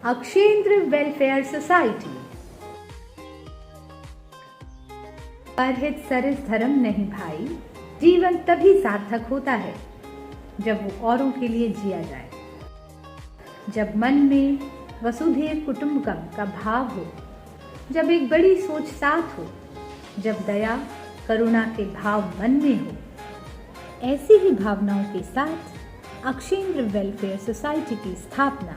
अक्षेंद्र welfare society. परहित सरिस धर्म नहीं भाई, जीवन तभी सार्थक होता है जब वो औरों के लिए जिया जाए। जब मन में वसुधैव कुटुंबकम का भाव हो, जब एक बड़ी सोच साथ हो, जब दया करुणा के भाव मन में हो, ऐसी ही भावनाओं के साथ अक्षेंद्र वेलफेयर सोसाइटी की स्थापना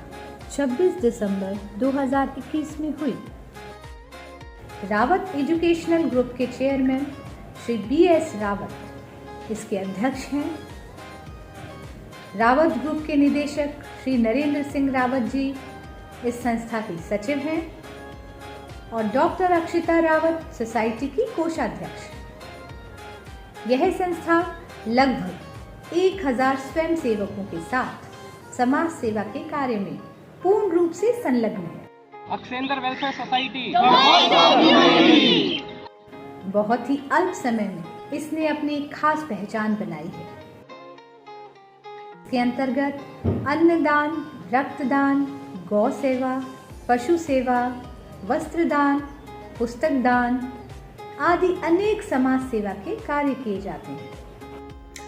26 दिसंबर 2021 में हुई। रावत एजुकेशनल ग्रुप के चेयरमैन श्री BS रावत इसके अध्यक्ष हैं। रावत ग्रुप के निदेशक श्री नरेंद्र सिंह रावत जी इस संस्था की सचिव हैं और डॉक्टर अक्षिता रावत सोसाइटी की कोषाध्यक्ष। यह संस्था लगभग 1000 स्वयंसेवकों के साथ समाज सेवा के कार्य में पूर्ण रूप से संलग्न है। अक्षेंद्र वेलफेयर सोसाइटी बहुत ही अल्प समय में इसने अपनी एक खास पहचान बनाई है। इसके अंतर्गत अन्नदान, रक्तदान, गौ सेवा, पशु सेवा, वस्त्रदान, पुस्तक दान आदि अनेक समाज सेवा के कार्य किए जाते हैं।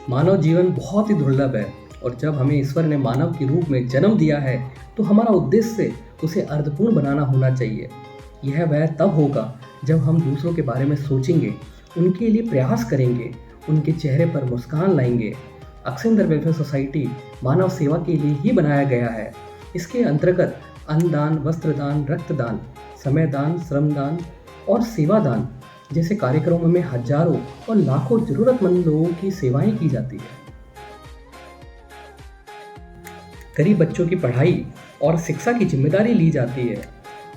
मानव जीवन बहुत ही दुर्लभ है और जब हमें ईश्वर ने मानव के रूप में जन्म दिया है तो हमारा उद्देश्य उसे अर्थपूर्ण बनाना होना चाहिए। यह वह तब होगा जब हम दूसरों के बारे में सोचेंगे, उनके लिए प्रयास करेंगे, उनके चेहरे पर मुस्कान लाएंगे। अक्षेंद्र वेलफेयर सोसाइटी मानव सेवा के लिए ही बनाया गया है। इसके अंतर्गत अन्नदान, वस्त्रदान, रक्तदान, समयदान, श्रमदान और सेवादान जैसे कार्यक्रमों में हजारों और लाखों जरूरतमंद लोगों की सेवाएं की जाती है। गरीब बच्चों की पढ़ाई और शिक्षा की जिम्मेदारी ली जाती है।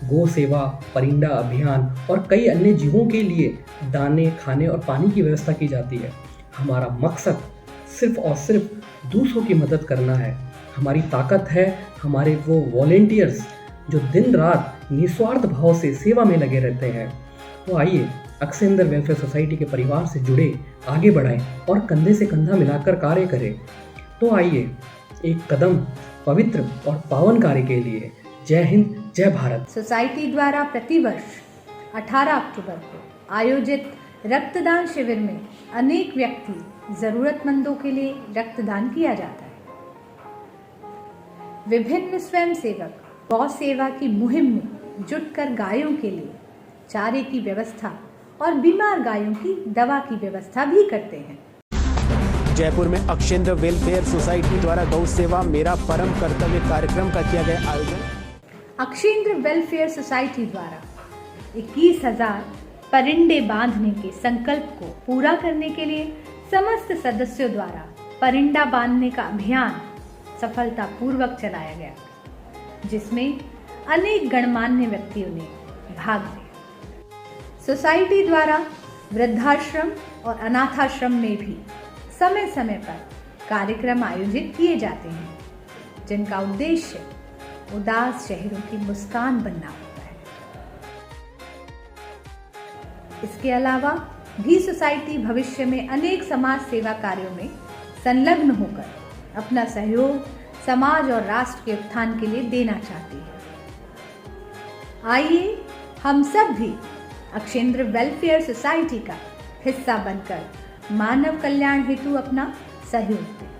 गौ सेवा, परिंदा अभियान और कई अन्य जीवों के लिए दाने, खाने और पानी की व्यवस्था की जाती है। हमारा मकसद सिर्फ और सिर्फ दूसरों की मदद करना है। हमारी ताकत है हमारे वो वॉलेंटियर्स जो दिन रात निस्वार्थ भाव से सेवा में लगे रहते हैं। तो आइए अक्षेंद्र वेलफेयर सोसाइटी के परिवार से जुड़े, आगे बढ़ाएं और कंधे से कंधा मिलाकर कार्य करें। तो आइए एक कदम पवित्र और पावन कार्य के लिए। जय हिंद, जय भारत। सोसाइटी द्वारा प्रतिवर्ष 18 अक्टूबर को आयोजित रक्तदान शिविर में अनेक व्यक्ति जरूरतमंदों के लिए रक्तदान किया जाता है। विभिन्न स्वयंसेवक गौ सेवा की मुहिम में जुटकर गायों के लिए चारे की व्यवस्था और बीमार गायों की दवा की व्यवस्था भी करते हैं। जयपुर में अक्षेंद्र वेलफेयर सोसाइटी द्वारा गौ सेवा मेरा परम कर्तव्य कार्यक्रम का किया गया आयोजन। अक्षेंद्र वेलफेयर सोसाइटी द्वारा 21,000 परिंदे बांधने के संकल्प को पूरा करने के लिए समस्त सदस्यों द्वारा परिंदा बांधने का अभियान सफलतापूर्वक चलाया गया, जिसमें अनेक गणमान्य व्यक्तियों ने भाग लिया। सोसाइटी द्वारा वृद्धाश्रम और अनाथाश्रम में भी समय समय पर कार्यक्रम आयोजित किए जाते हैं, जिनका उद्देश्य उदास शहरों की मुस्कान बनना होता है। इसके अलावा भी सोसाइटी भविष्य में अनेक समाज सेवा कार्यों में संलग्न होकर अपना सहयोग समाज और राष्ट्र के उत्थान के लिए देना चाहती है। आइए हम सब भी अक्षेंद्र वेलफेयर सोसाइटी का हिस्सा बनकर मानव कल्याण हेतु अपना सहयोग दें।